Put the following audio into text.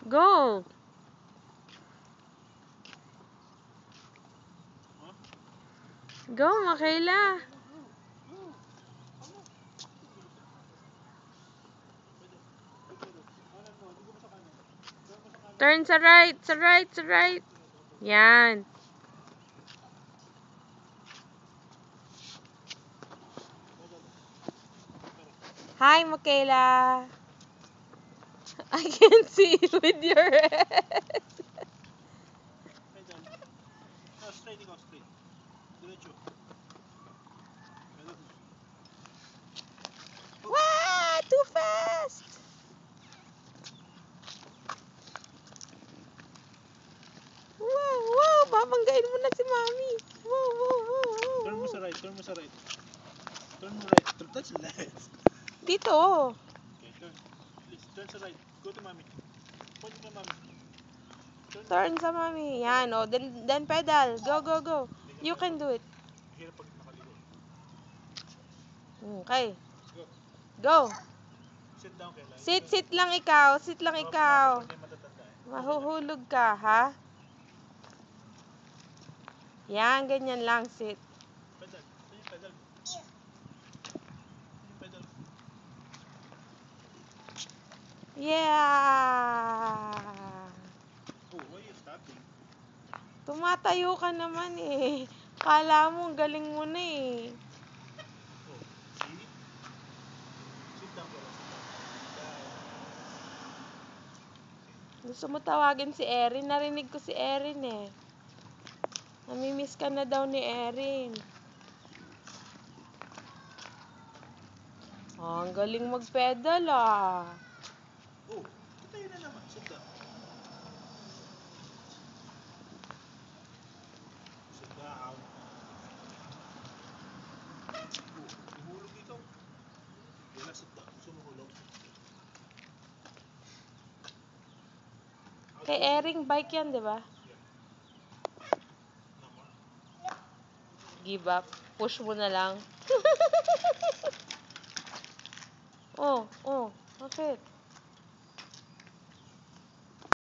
Go! Go, Makayla! Turn sa right, sa right, sa right. Yan. Hi, Makayla. I can see with your head. Straight ikaw, straight. Diretso. Wow, too fast. Wow, wow, babanggain mo na si Mami. Wow, wow, wow, wow. Turn mo sa right, turn mo sa right. Turn mo right. That's left. Dito. Okay, turn. Please, turn sa right. Go to mommy. Point mo mommy. Turn sa Mami. Yan, oh. Then pedal. Go, go, go. You can do it. Hirap pag nakaligo. Okay. Go. Go. Sit down, Kayla. Sit lang ikaw. Sit lang ikaw. Hindi matatanda eh. Mahuhulog ka, ha? Yan, ganyan lang. Sit. Pedal. Ito yung pedal. Ito yung pedal. Yeah! Oh, why are you stopping? Tumatayo ka naman eh. Kala mo, galing mo na eh. Oh, see? Sit down, Kayla. Sit down. Gusto mo tawagin si Erin? Narinig ko si Erin eh. Namimiss ka na daw ni Erin. Oh, ang galing mag-pedal ah. Oh, tayo na naman. Sit down. Sit down. Oh, humulog ikaw. Kayla, sit down. Gusto mo hulog? Kay Erin, bike yan, di ba? No more. Give up. Push mo na lang. Oh, bakit?